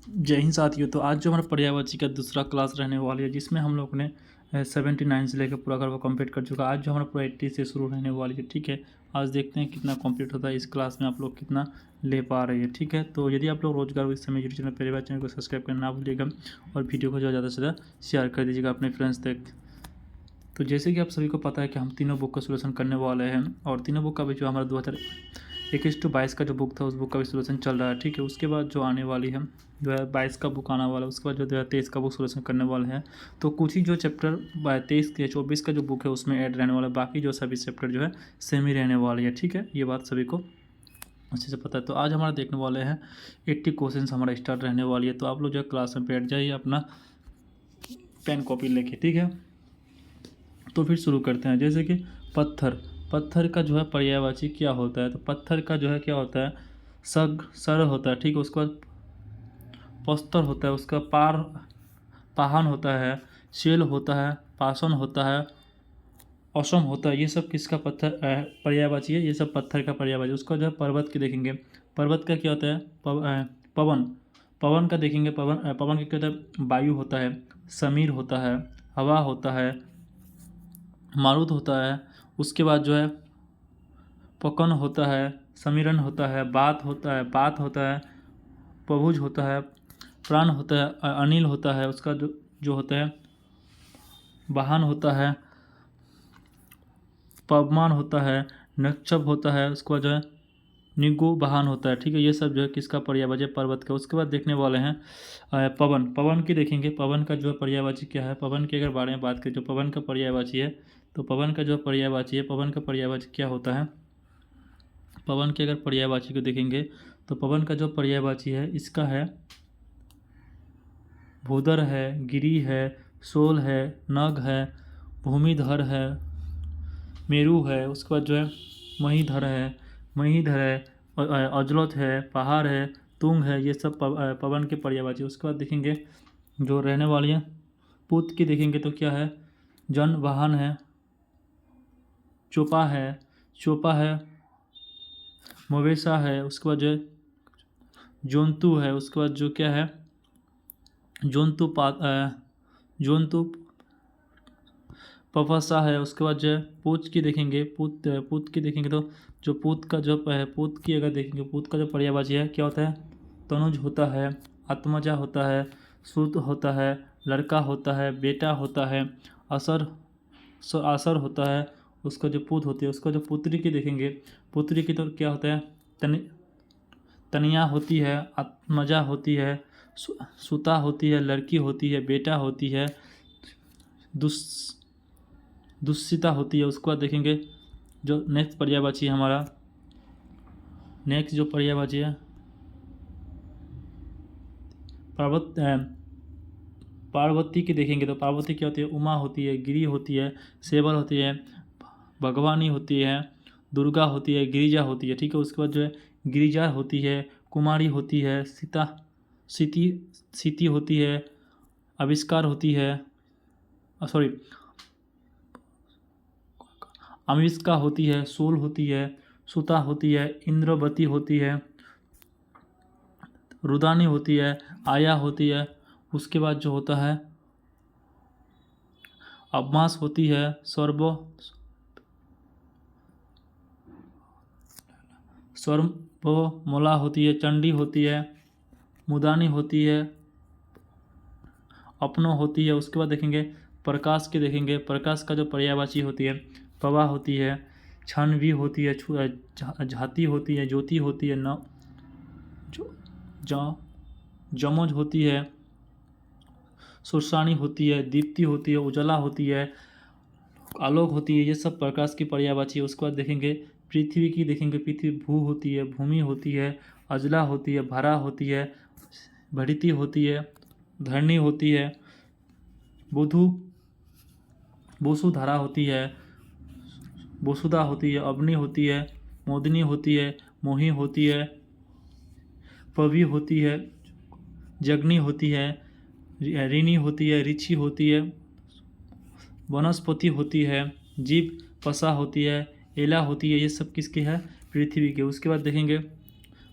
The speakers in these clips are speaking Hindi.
जय हिंद साथियों। तो आज जो हमारा पर्यायवाची का दूसरा क्लास रहने वाली है, जिसमें हम लोग ने 79 से लेकर पूरा वो कंप्लीट कर चुका। आज जो हमारा पूरा 80 से शुरू रहने वाली है। ठीक है, आज देखते हैं कितना कंप्लीट होता है इस क्लास में, आप लोग कितना ले पा रहे हैं। ठीक है, तो यदि आप लोग रोजगार इस समय यूट्यूब चैनल पहली बार, चैनल को सब्सक्राइब करना ना भूलिएगा और वीडियो को ज़्यादा से ज़्यादा शेयर कर दीजिएगा अपने फ्रेंड्स तक। तो जैसे कि आप सभी को पता है कि हम तीनों बुक का सोल्यूशन करने वाले हैं, और तीनों बुक का भी जो हमारा 2021-22 का जो बुक था उस बुक का भी सोल्यूशन चल रहा है। ठीक है, उसके बाद जो आने वाली है 2022 का बुक आने वाला है, उसके बाद जो 2023 का बुक सोल्यूशन करने वाले हैं। तो कुछ ही जो चैप्टर 23 या 24 का जो बुक है उसमें ऐड रहने वाला है, बाकी जो सभी चैप्टर जो है सेम ही रहने वाली है। ठीक है, ये बात सभी को अच्छे से पता है। तो आज हमारा देखने वाले हैं 80 क्वेश्चन हमारा स्टार्ट रहने वाली है। तो आप लोग जो है क्लास में बैठ जाइए अपना पेन कॉपी लेके। ठीक है, तो फिर शुरू करते हैं। जैसे कि पत्थर, पत्थर का जो है पर्यायवाची क्या होता है? तो पत्थर का जो है क्या होता है? सग सर होता है। ठीक है, उसके बाद पस्तर होता है, उसका पाहन होता है, शेल होता है, पाषण होता है, असम होता है। ये सब किसका पत्थर पर्यायवाची है? ये सब पत्थर का पर्यायवाची। उसका जो है पर्वत की देखेंगे, पर्वत का क्या होता है? पवन, पवन का देखेंगे, पवन का क्या होता है? वायु होता है, समीर होता है, हवा होता है, मारुत होता है। उसके बाद जो है पकन होता है, समीरण होता है, बात होता है, पभुज होता है, प्राण होता है, अनिल होता है। उसका जो जो होता है वाहन होता है, पवमान होता है, नक्षप होता है। उसके बाद जो है निगु वाहन होता है। ठीक है, ये सब जो है किसका पर्यायवाची? पर्वत का। उसके बाद देखने वाले हैं पवन, पवन की देखेंगे। पवन का जो है पर्यायवाची क्या है? पवन के अगर बारे में बात करें, जो पवन का पर्यायवाची है, तो पवन का जो पर्यायवाची है, पवन का पर्यायवाची क्या होता है? पवन के अगर पर्यायवाची को देखेंगे तो पवन का जो पर्यायवाची है इसका है भूधर है, गिरी है, सोल है, नग है, भूमिधर है, मेरु है। उसके बाद जो है महीधर है, अजलत है, पहाड़ है, तुंग है। ये सब पवन के पर्यायवाची। उसके बाद देखेंगे जो रहने वाली है पुत की देखेंगे तो क्या है? जन वाहन है, चोपा है, मवेशा है। उसके बाद जो है जोंतु है। उसके बाद जो क्या है? जोंतु पफसा है। उसके बाद जो है पूत की देखेंगे, पूत की देखेंगे तो जो पूत का जो है, पूत की अगर देखेंगे, पूत का जो पर्यायवाची है क्या होता है? तनुज होता है, आत्मजा होता है, सूत होता है, लड़का होता है, बेटा होता है, असर आसर होता है। उसका जो पूत होती है, उसका जो पुत्री की देखेंगे, पुत्री की तो क्या होता है? तनिया होती है, आत्मजा होती है, सुता होती है, लड़की होती है, बेटा होती है, दुस्सिता होती है। उसके बाद देखेंगे जो नेक्स्ट पर्यायवाची है हमारा, नेक्स्ट जो पर्यायवाची है पार्वती की देखेंगे तो पार्वती क्या होती है? उमा होती है, गिरी होती है, सेवल होती है, भगवानी होती है, दुर्गा होती है, गिरिजा होती है। ठीक है, उसके बाद जो है गिरिजा होती है, कुमारी होती है, सीती सीती होती है, आविष्कार होती है, सॉरी अमिष्का होती है, सोल होती है, सुता होती है, इंद्रवती होती है, रुदानी होती है, आया होती है। उसके बाद जो होता है अब्मास होती है, मोला होती है, चंडी होती है, मुदानी होती है, अपनो होती है। उसके बाद देखेंगे प्रकाश के देखेंगे, प्रकाश का जो पर्यायवाची होती है पवा होती है, छानवी होती है, झाती होती है, ज्योति होती है, न जमोज होती है, सुरसानी होती है, दीप्ति होती है, उजला होती है, आलोक होती है। ये सब प्रकाश की पर्यायवाची है। उसके बाद देखेंगे पृथ्वी की देखेंगे, पृथ्वी भू होती है, भूमि होती है, अजला होती है, भरा होती है, भरिती होती है, धरणी होती है, बोसुधारा होती है, बोसुदा होती है, अग्नि होती है, मोदिनी होती है, मोही होती है, पवी होती है, जगनी होती है, ऋणी होती है, ऋचि होती है, वनस्पति होती है, जीव पसा होती है, एला होती है। ये सब किसके है? पृथ्वी के। उसके बाद देखेंगे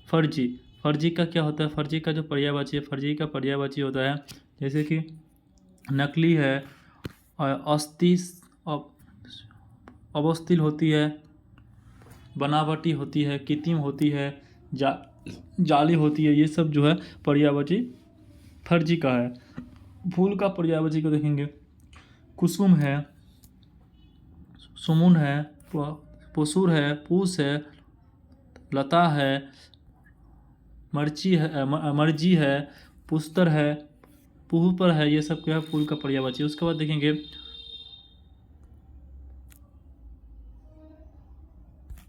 फर्जी, फर्जी का क्या होता है? फर्जी का जो पर्यायवाची है, फर्जी का पर्यायवाची होता है जैसे कि नकली है, अवस्थिल होती है, बनावटी होती है, कृत्रिम होती है, जाली होती है। ये सब जो है पर्यायवाची फर्जी का है। फूल का पर्यायवाची को देखेंगे, कुसुम है, सुमुन है, पुसूर है, पूस है, लता है, मर्जी है, पुस्तर है, पुहपर है। ये सब क्या है? फूल का पर्यायवाची। उसके बाद देखेंगे,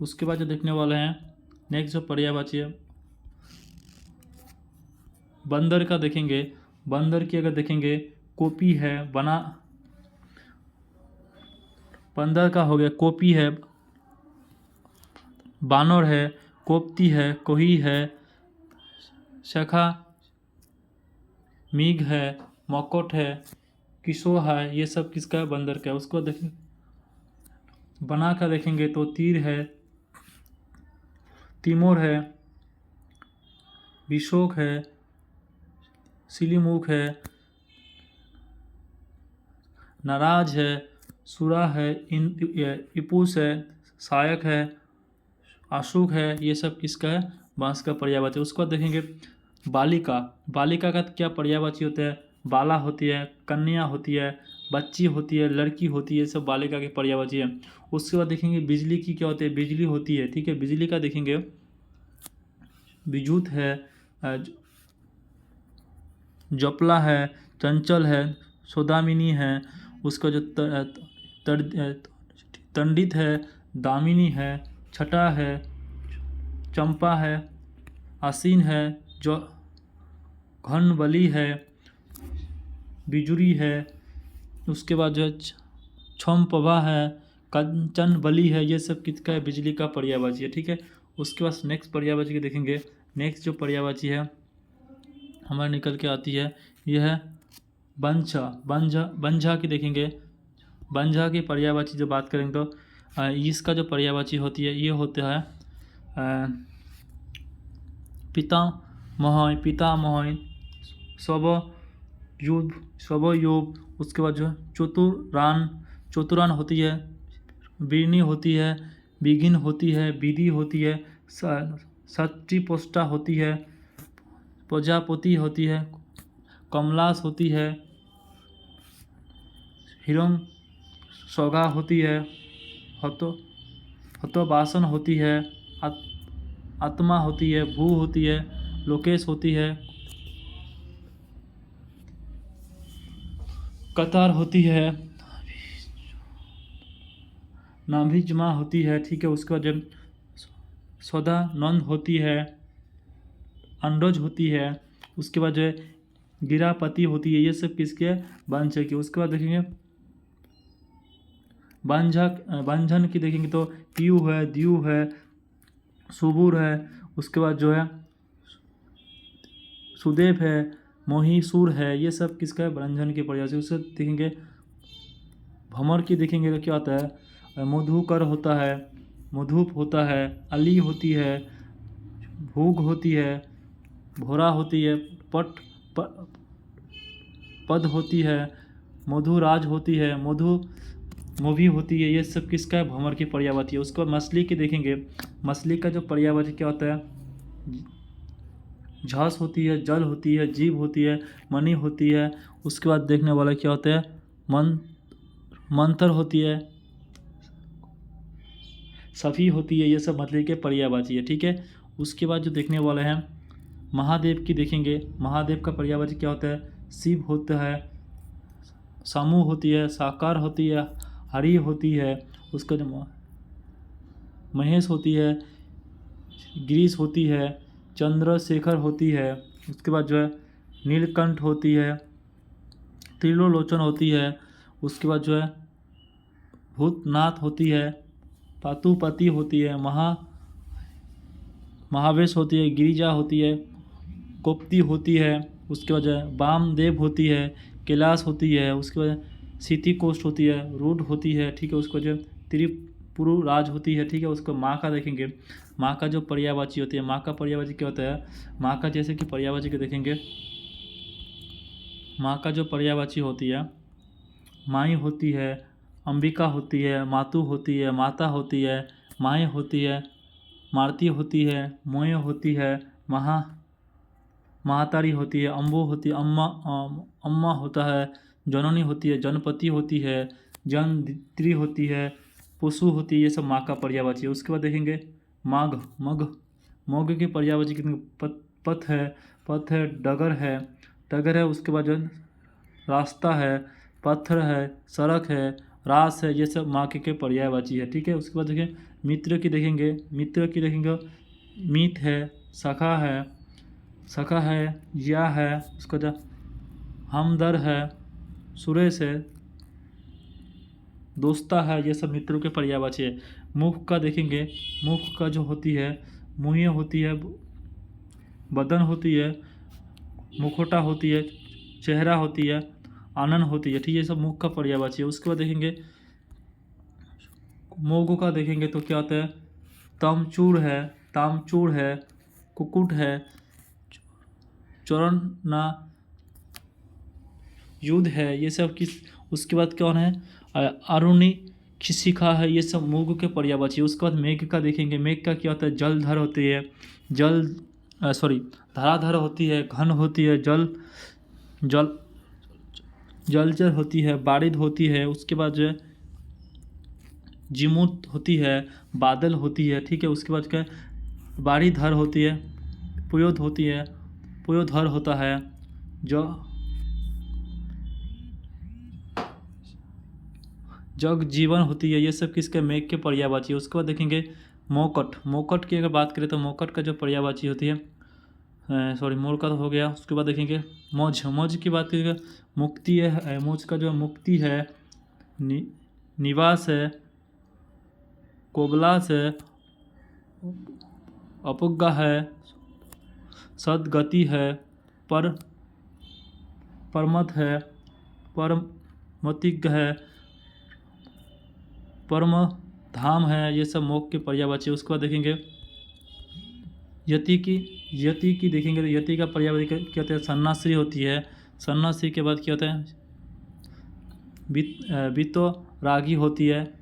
उसके बाद जो देखने वाले हैं नेक्स्ट जो पर्यायवाची है बंदर का देखेंगे। बंदर की अगर देखेंगे, कॉपी है, बंदर का हो गया कॉपी है, बानर है, कोप्ती है, कोही है, शखा, मीघ है, मकोट है, किशो है। ये सब किसका है? बंदर का है। उसको देखेंगे, बना का देखेंगे तो तीर है, तिमोर है, बिशोक है, सिलीमुख है, नाराज है, सुरा है, इपूस है, सायक है, आशुक है। ये सब किसका है? बांस का पर्यायवाची है। उसके बाद देखेंगे बालिका। बालिका का क्या पर्यायवाची होता है? बाला होती है, कन्या होती है, बच्ची होती है, लड़की होती है। सब बालिका के पर्यायवाची है। उसके बाद देखेंगे बिजली की क्या होती है? बिजली होती है, ठीक है। बिजली का देखेंगे, बिजूत है, जपला है, चंचल है, सौदामिनी है। उसका जो तंडित है, दामिनी है, छटा है, चंपा है, आसीन है, जो घनबली है, बिजुरी है। उसके बाद जो है छमपवा है, कंचन बली है। ये सब किसका है? बिजली का पर्यायवाची है, ठीक है। उसके बाद नेक्स्ट पर्यायवाची के देखेंगे। नेक्स्ट जो पर्यायवाची है हमारे निकल के आती है, यह है बंझा। बंझा की देखेंगे। बंझा की पर्यायवाची जो बात करेंगे तो इसका जो पर्यायवाची होती है ये होता है पितामह, स्वयुग। उसके बाद जो है चतुरान होती है, बीरनी होती है, बिगिन होती है, विधि होती है, सट्टीपोष्टा होती है, प्रजापति होती है, कमलास होती है, हिरम सौगा होती है, हतोबासन होती है, आत्मा होती है, भू होती है, लोकेश होती है, कतार होती है, नाभिजमा होती है, ठीक है। उसके बाद जब सौदा नंद होती है, अंडोज होती है। उसके बाद जो है गिरापति होती है। ये सब किसके? बांझा की। उसके बाद देखेंगे बांझन की देखेंगे तो पीयू है, द्यू है, सुबूर है। उसके बाद जो है सुदेव है, मोहीसूर है। ये सब किसका है? बांझन की पर्यायवाची। उससे देखेंगे भमर की देखेंगे तो क्या होता है? मधुकर होता है, मधुप होता है, अली होती है, भूग होती है, भोरा होती है, पद होती है, मधुराज होती है, मोभी होती है। ये सब किसका है? भंवर की पर्यायवाची है। उसके बाद मछली की देखेंगे। मछली का जो पर्यायवाची क्या होता है? झस होती है, जल होती है, जीव होती है, मणि होती है। उसके बाद देखने वाला क्या होता है? मंत्र होती है, सफ़ी होती है। ये सब मछली के पर्यायवाची है, ठीक है। उसके बाद जो देखने वाले हैं महादेव की देखेंगे। महादेव का पर्यायवाची क्या होता है? शिव होता है, सामू होती है, साकार होती है, हरि होती है। उसका जो महेश होती है, गिरीश होती है, चंद्रशेखर होती है। उसके बाद जो है नीलकंठ होती है, त्रिलोलोचन होती है। उसके बाद जो है भूतनाथ होती है, पातुपति होती है, महावेश होती है, गिरिजा होती है, कोप्ती होती है। उसके बाद जो है वामदेव होती है, कैलाश होती है। उसके बाद सितिकोष्ठ होती है, रूढ़ होती है, ठीक है। उसको जो त्रिपुरु राज होती है, ठीक है। उसको माँ का देखेंगे। माँ का जो पर्यायवाची होती है, माँ का पर्यायवाची क्या होता है, माँ का जैसे कि पर्यायवाची को देखेंगे, माँ का जो पर्यायवाची होती है, माई होती है, अंबिका होती है, मातु होती है, माता होती है, माए होती है, मारती होती है, मोय होती है, महातारी होती है, अम्बो होती है, अम्मा होता है, जननी होती है, जनपति होती है, जनत्री होती है, पशु होती है। ये सब माँ का पर्यायवाची है। उसके बाद देखेंगे माघ, मघ, मोघ की पर्यायवाची कितने, पथ है, डगर है, उसके बाद जो रास्ता है, पत्थर है, सड़क है, रास है, ये सब माँ के पर्यायवाची है। ठीक है। उसके बाद देखें मित्र की देखेंगे, मीत है, सखा है, या है, उसका जो हमदर है, सुरेश है, दोस्ता है, ये सब मित्रों के पर्यायवाची है। मुख का देखेंगे, मुख का जो होती है, मुँह होती है, बदन होती है, मुखोटा होती है, चेहरा होती है, आनंद होती है। ठीक है। ये सब मुख का पर्यायवाची है। उसके बाद देखेंगे मोग का देखेंगे तो क्या होता है, तामचूर है, कुकुट है, चौरना युद्ध है, ये सब किस। उसके बाद कौन है, अरुणी खिसिखा है, ये सब मोग के पर्यायवाची है। उसके बाद मेघ का देखेंगे, मेघ का क्या होता है, जलधर होती है, धराधर होती है, घन होती है, जलचर होती है, बारिद होती है। उसके बाद जो है जिमुत होती है, बादल होती है। ठीक है। उसके बाद क्या, बारीधर होती है, पुयोध होती है, पुयोधर होता है, जो जग जीवन होती है। ये सब किसके, मेघ के पर्यायवाची है। उसके बाद देखेंगे मोकट की अगर बात करें तो मोकट का जो पर्यायवाची होती है, मोर का तो हो गया। उसके बाद देखेंगे मौज की बात करेंगे, मुक्ति है, मौज का जो मुक्ति है, निवास है, कोबलास है, अपुग्गा है, सदगति है, परमत है, परमतिज्ञ है, परम धाम है। ये सब मोक्ष के पर्यायवाची है। उसके बाद देखेंगे यति की देखेंगे तो यति का पर्यायवाची क्या होता है, सन्नाश्री होती है। सन्नाश्री के बाद क्या होता है, वित्तो रागी होती है,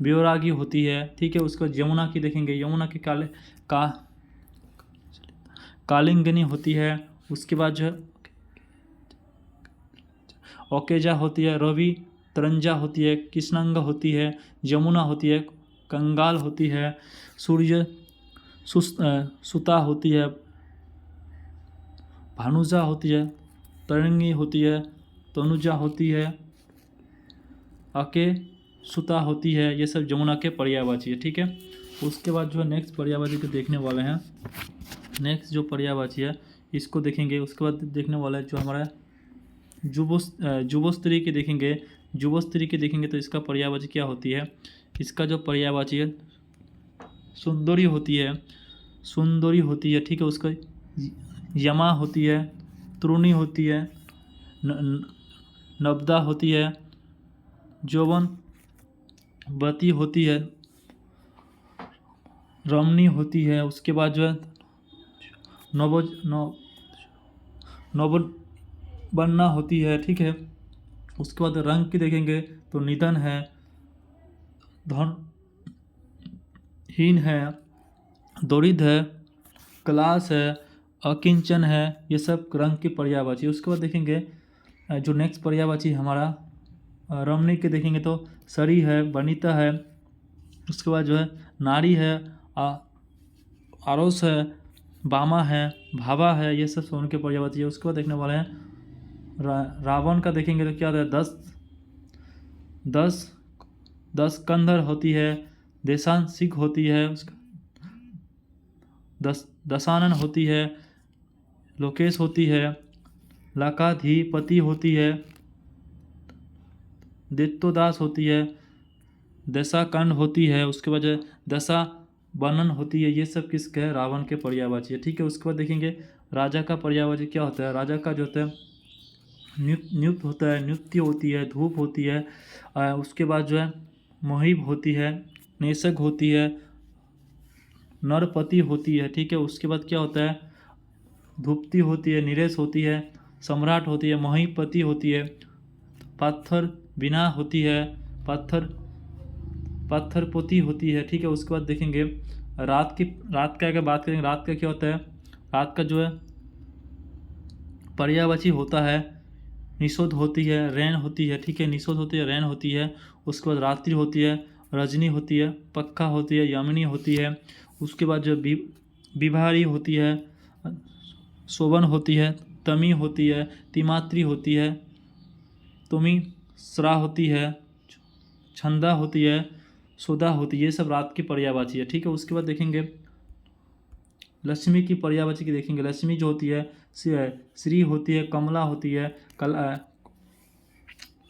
व्योरागी होती है। ठीक है। उसको यमुना की देखेंगे, यमुना की कालिंगनी होती है। उसके बाद जो है ओकेजा होती है, रवि तरंजा होती है, कृष्णांग होती है, यमुना होती है, कंगाल होती है, सूर्य सुता होती है, भानुजा होती है, तरंगी होती है, तनुजा होती है, अके सुता होती है। ये सब यमुना के पर्यायवाची है। ठीक है। उसके बाद जो है नेक्स्ट पर्यायवाची को देखने वाले हैं। नेक्स्ट जो पर्यायवाची है इसको देखेंगे। उसके बाद देखने वाला है जो हमारा जुबोस्त्री की देखेंगे। जुबोस्त्री की देखेंगे तो इसका पर्यायवाची क्या होती है, इसका जो पर्यायवाची है सुंदरी होती है, ठीक है। उसका यमा होती है, तरुणी होती है, नब्दा होती है, जौवन बती होती है, रमनी होती है। उसके बाद जो है नवबन्ना होती है। ठीक है। उसके बाद रंग की देखेंगे तो निधन है, धनहीन है, दोरिद है, क्लास है, अकिंचन है। ये सब रंग की पर्यायवाची। उसके बाद देखेंगे जो नेक्स्ट पर्यायवाची हमारा रमणी के देखेंगे तो सरी है, वनिता है। उसके बाद जो है नारी है, आरोस है, बामा है, भावा है। ये सब सोन के पर्यायवाची है। उसके बाद देखने वाले हैं रावण का देखेंगे तो क्या होता है, दस कंधर होती है, देशांशिक होती है, उसका दशानन होती है, लोकेश होती है, लकाधिपति होती है, दित्तोदास होती है, दशाकंड होती है। उसके बाद दशा बनन होती है। ये सब किसके है, रावण के पर्यायवाची है। ठीक है। उसके बाद देखेंगे राजा का पर्यायवाची क्या होता है, राजा का जो होता है नियुक्त होता है, नृत्य होती है, धूप होती है। उसके बाद जो है मुहिब होती है, नेसक होती है, नरपति होती है, ठीक है। उसके बाद क्या होता है, धूपती होती है, निरेश होती है, सम्राट होती है, महीपति होती है, पत्थर बिना होती है, पत्थर पत्थरपोती होती है, ठीक है। उसके बाद देखेंगे रात का अगर बात करेंगे, रात का क्या होता है, रात का जो है पर्यायवाची होता है, निषोध होती है, रैन होती है, ठीक है। निषोध होती है, रैन होती है। उसके बाद रात्रि होती है, रजनी होती है, पक्का होती है, यामिनी होती है। उसके बाद जो विभारी होती है, शोभन होती है, तमी होती है, तिमात्री होती है, तुमी स्रा होती है, छंदा होती है, सुधा होती है। ये सब रात की पर्यायवाची है, ठीक है। उसके बाद देखेंगे लक्ष्मी की पर्यायवाची की देखेंगे। लक्ष्मी जो होती है श्री होती है, कमला होती है,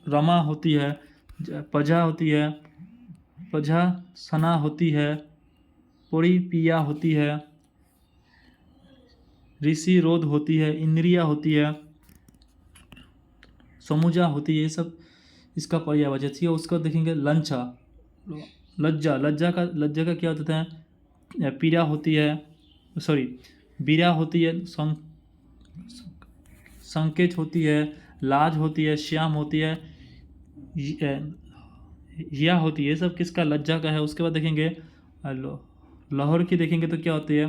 रमा होती है, पजा होती है, पजा सना होती है, पोड़ी पिया होती है, ऋषि रोध होती है, इंद्रिया होती है, समुजा होती है। ये सब इसका पर्यायवाची है। उसका देखेंगे लंचा, लज्जा का क्या होता है, पीड़ा होती है, सॉरी बीरा होती है, संकेत होती है, लाज होती है, श्याम होती है, हिया होती है। ये सब किसका, लज्जा का है। उसके बाद देखेंगे लाहौर की देखेंगे तो क्या होती है,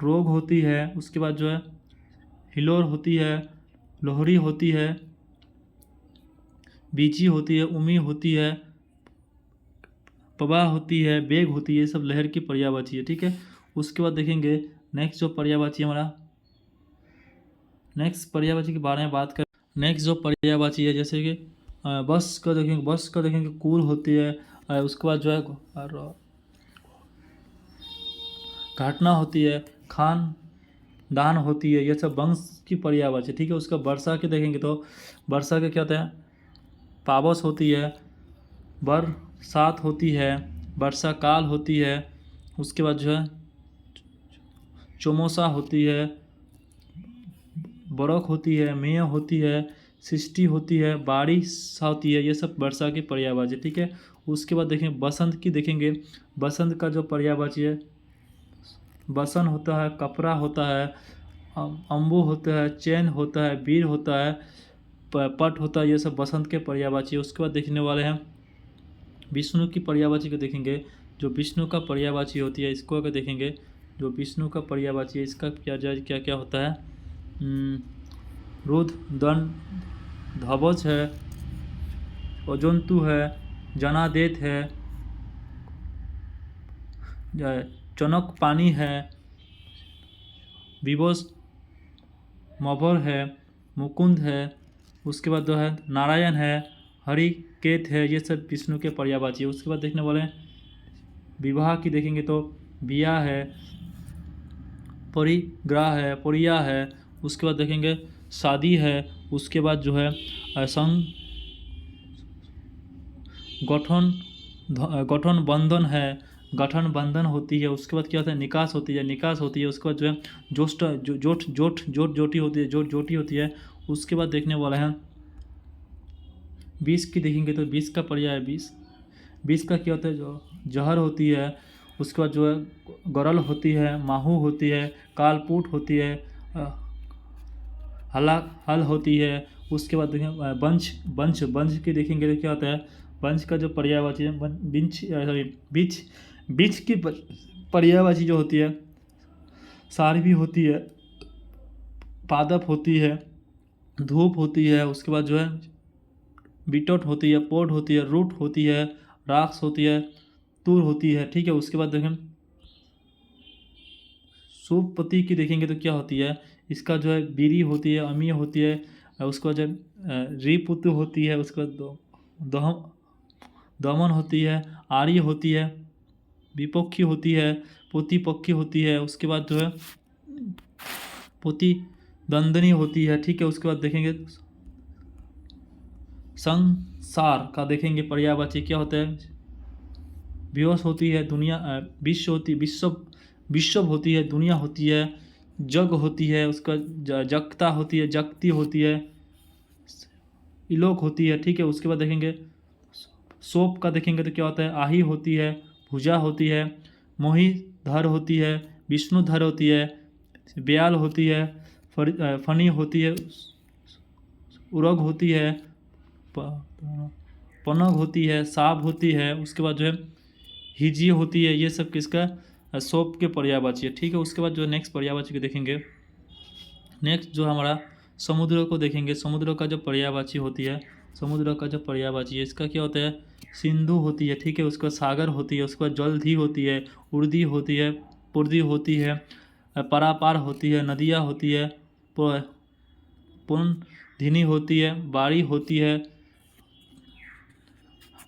रोग होती है। उसके बाद जो है हिलोर होती है, लोहरी होती है, बीची होती है, उमी होती है, पबा होती है, बेग होती है। ये सब लहर की पर्यायवाची है, ठीक है। उसके बाद देखेंगे नेक्स्ट जो पर्यायवाची है हमारा, नेक्स्ट पर्यायवाची के बारे में बात कर। नेक्स्ट जो पर्यायवाची है जैसे कि बस का देखेंगे कूल होती है। उसके बाद जो है घटना होती है, खान दान होती है। ये सब वंश की पर्यायवाची, ठीक है। उसका वर्षा के देखेंगे तो वर्षा के क्या होता है, पावस होती है, बरसात होती है, वर्षा काल होती है। उसके बाद जो है चौमोसा होती है, बरख होती है, मेय होती है, सृष्टि होती है, बारिश होती है। ये सब वर्षा की पर्यायवाची, ठीक है। उसके बाद देखें बसंत की देखेंगे। बसंत का जो पर्यायवाची है, बसन होता है, कपड़ा होता है, अम्बु होता है, चैन होता है, वीर होता है, पट होता है। ये सब बसंत के पर्यायवाची है। उसके बाद देखने वाले हैं विष्णु की पर्यायवाची को देखेंगे। जो विष्णु का पर्यायवाची होती है, इसको अगर देखेंगे, जो विष्णु का पर्यायवाची है, इसका क्या क्या होता है, रुद्र, दंड, ध्वज है, अजंतु है, जनादेत है, चनक पानी है, विवश मभर है, मुकुंद है। उसके बाद जो है नारायण है, हरिकेत है। ये सब विष्णु के पर्यायवाची है। उसके बाद देखने वाले विवाह की देखेंगे तो बिया है, परिग्रह है, परिया है। उसके बाद देखेंगे शादी है। उसके बाद जो है संग गठन बंधन है, गठन बंधन होती है। उसके बाद क्या होता है, निकास होती है, उसके बाद जो है जोटी होती है। उसके बाद देखने वाला है विष की देखेंगे तो विष का पर्याय है विष का क्या होता है, जो जहर होती है। उसके बाद जो है गरल होती है, माहू होती है, कालपूट होती है, हल होती है। उसके बाद देखें बंश की देखेंगे तो क्या होता है, वंश का जो पर्यायवाची है, बीच की पर्यायवाची जो होती है, सारवी होती है, पादप होती है, धूप होती है। उसके बाद जो है बिटोट होती है, पोड होती है, रूट होती है, राक्स होती है, तूर होती है, ठीक है। उसके बाद देखें सुपति की देखेंगे तो क्या होती है, इसका जो है बीरी होती है, अमीय होती है। उसके बाद जो रिपुत्र होती है। उसके बाद दमन होती है, आर्य होती है, विपक्षी होती है, पोतिपक्षी होती है। उसके बाद जो है पोती दंदनी होती है, ठीक है। उसके बाद देखेंगे संसार का देखेंगे पर्यायवाची क्या होता है, विवश होती है, दुनिया विश्व होती है, विश्व होती है, दुनिया होती है, जग होती है। उसका जगता होती है, जगती होती है, इलोक होती है, ठीक है। उसके बाद देखेंगे सोप का देखेंगे तो क्या होता है, आही होती है, भुजा होती है, मोही धर होती है, विष्णुधर होती है, ब्याल होती है, फनी होती है, उरग होती है, पनग होती है, साब होती है, उसके बाद जो है हिजी होती है। ये सब किसका सोप के पर्यायवाची है, ठीक है। उसके बाद जो नेक्स्ट पर्यायवाची को देखेंगे, नेक्स्ट जो हमारा समुद्र को देखेंगे। समुद्र का जो पर्यायवाची होती है, समुद्र का जो पर्यायवाची है, इसका क्या होता है, सिंधु होती है, ठीक है। उसके बाद सागर होती है, उसके बाद जलधि होती है, उर्दी होती है, पूर्दी होती है, परापार होती है, नदियाँ होती है, पुनधिनी होती है, बाड़ी होती है,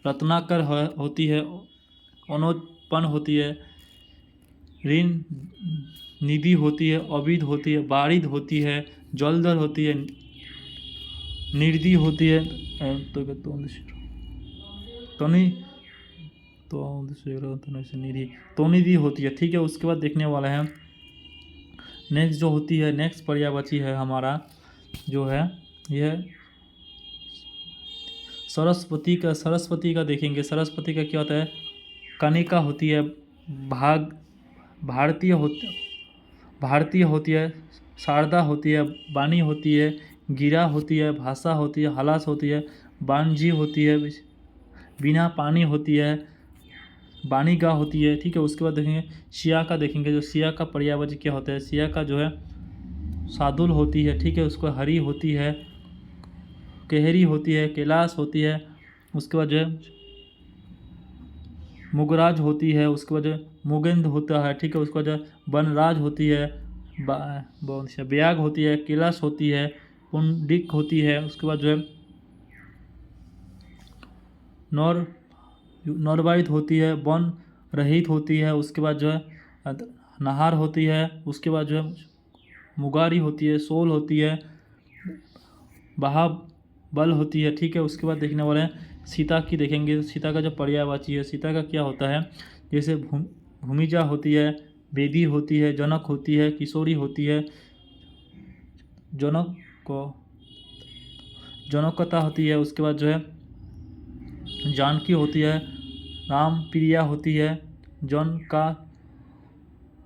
रत्नाकर होती है, अनोत्पन्न होती है, ऋण निधि होती है, अविध होती है, बारिद होती है, जलदर होती है, निर्दी होती है, निधि होती है, ठीक है। उसके बाद देखने वाला है नेक्स्ट जो होती है, नेक्स्ट पर्यायवाची है हमारा जो है यह सरस्वती का देखेंगे। सरस्वती का क्या होता है, कनिका होती है, भारतीय होती है, शारदा होती है, वाणी होती है, गिरा होती है, भाषा होती है, हलास होती है, बांझी होती है, बिना पानी होती है, बाणीगा होती है, ठीक है। उसके बाद देखेंगे शिया का देखेंगे। जो शिया का पर्यायवाची क्या होता है, शिया का जो है सादुल होती है, ठीक है। उसको हरी होती है, केहरी होती है, कैलाश होती है, उसके बाद जो है मुगराज होती है, उसके बाद जो मुगेंद होता है, ठीक है। उसके बाद जो बनराज होती है, ब्याग होती है, कैलाश होती है, पुंडिक होती है, उसके बाद जो है नौरवाइद होती है, वन रहित होती है, उसके बाद जो है नहार होती है, उसके बाद जो है मुगारी होती है, सोल होती है, बल होती है, ठीक है। उसके बाद देखने वाले हैं सीता की देखेंगे। सीता का जो पर्यायवाची है, सीता का क्या होता है, जैसे भूमिजा होती है, बेदी होती है, जनक होती है, किशोरी होती है, जनकता होती है, उसके बाद जो है जानकी होती है, राम प्रिया होती है, जन का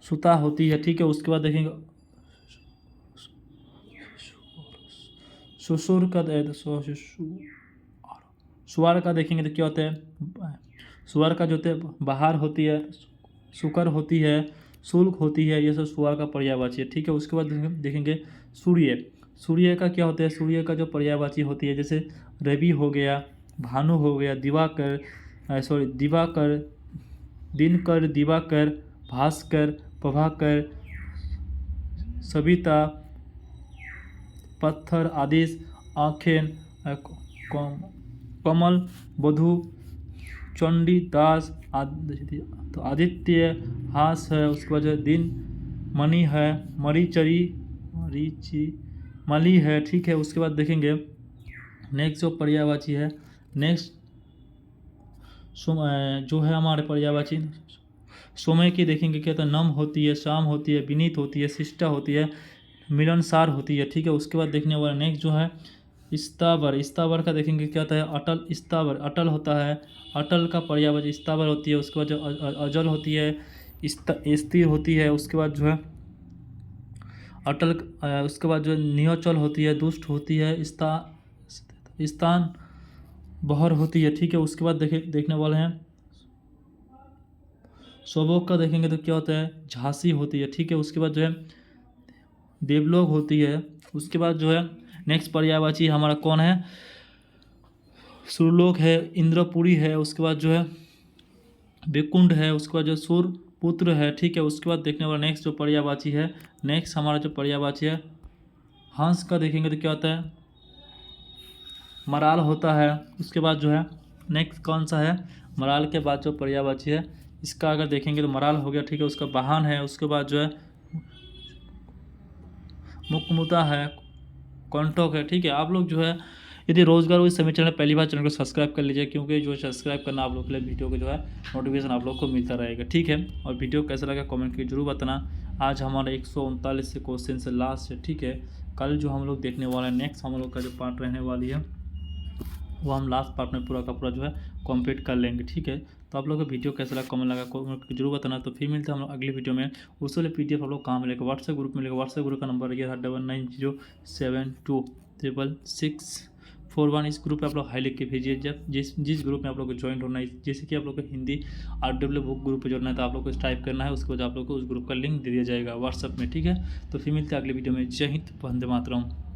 सुता होती है, ठीक है। उसके बाद देखेंगे सुसुर का सुअर का देखेंगे तो क्या होता है, सुअर का जो होता है बहार होती है, शुकर होती है, शुल्क होती है, ये सब सुअर का पर्यायवाची है, ठीक है। उसके बाद देखेंगे सूर्य का क्या होता है, सूर्य का जो पर्यायवाची होती है, जैसे रवि हो गया, भानु हो गया, दिवाकर, दिनकर, दिवाकर, भास्कर, प्रभाकर, सविता, पत्थर, आदेश, आँखें, कमल, बधु, चंडी, दास, तो आदित्य, हास है, उसके बाद दिन, मणि है, मली है, ठीक है। उसके बाद देखेंगे नेक्स्ट जो पर्यायवाची है, नेक्स्ट जो है हमारे पर्यायवाची समय की देखेंगे क्या होता है, नम होती है, शाम होती है, विनीत होती है, शिष्टा होती है, मिलनसार होती है, ठीक है। उसके बाद देखने वाला नेक्स्ट जो है स्थावर का देखेंगे क्या होता है, अटल, स्थावर अटल होता है, अटल का पर्यायवाची स्थावर होती है। उसके बाद जो अजल होती है, स्थिर होती है, उसके बाद जो है अटल, उसके बाद जो नियोचल होती है, दुष्ट होती है, स्थान बहर होती है, ठीक है। उसके बाद देखने वाले हैं स्वभोग का देखेंगे तो क्या होता है, झांसी होती है, ठीक है। उसके बाद जो है देवलोक होती है। उसके बाद जो है नेक्स्ट पर्यायवाची हमारा कौन है, सुरलोक है, इंद्रपुरी है, उसके बाद जो है बेकुंड है, उसके बाद जो सूरपुत्र है, ठीक है। उसके बाद देखने वाला नेक्स्ट जो पर्यायवाची है, नेक्स्ट हमारा जो पर्यायवाची है हंस का देखेंगे तो क्या होता है, मराल होता है। उसके बाद जो है नेक्स्ट कौन सा है, मराल के बाद जो पर्यायवाची है इसका अगर देखेंगे तो मराल हो गया, ठीक है। उसका वाहन है, उसके बाद जो है मुक्मुता है, कॉन्टोक है, ठीक है। आप लोग जो है यदि रोजगार हुई समय चैनल पहली बार चैनल को सब्सक्राइब कर लीजिए, क्योंकि जो सब्सक्राइब करना आप लोग के लिए वीडियो को जो है नोटिफिकेशन आप लोग को मिलता रहेगा, ठीक है। और वीडियो कैसा लगा कमेंट करके जरूर बताना। आज हमारा 139 से क्वेश्चन से लास्ट है, ठीक है। कल जो हम लोग देखने वाले हैं नेक्स्ट हम लोग का जो पार्ट रहने वाली है वो हम लास्ट पार्ट में पूरा का पूरा जो है कंप्लीट कर लेंगे, ठीक है। तो आप लोगों को वीडियो कैसा लगा कमेंट लगा जरूर बताना। तो फिर मिलते हैं हम लोग अगली वीडियो में। उस वाले PDF आप लोग कहाँ मिलेगा, व्हाट्सएप ग्रुप मिलेगा। व्हाट्सएप ग्रुप का नंबर ये था 9907264641। इस ग्रुप पे आप लोग हाई लिख के भेजिए। जब जिस ग्रुप में आप लोग को ज्वाइन होना है, जैसे कि आप लोग को हिंदी RW बुक ग्रुप पे जोड़ना है, तो आप लोग को टाइप करना है, उसके बाद आप लोग को उस ग्रुप का लिंक दे दिया जाएगा व्हाट्सएप में, ठीक है। तो फिर मिलते हैं अगले वीडियो में। जय हिंद, वंदे मातरम।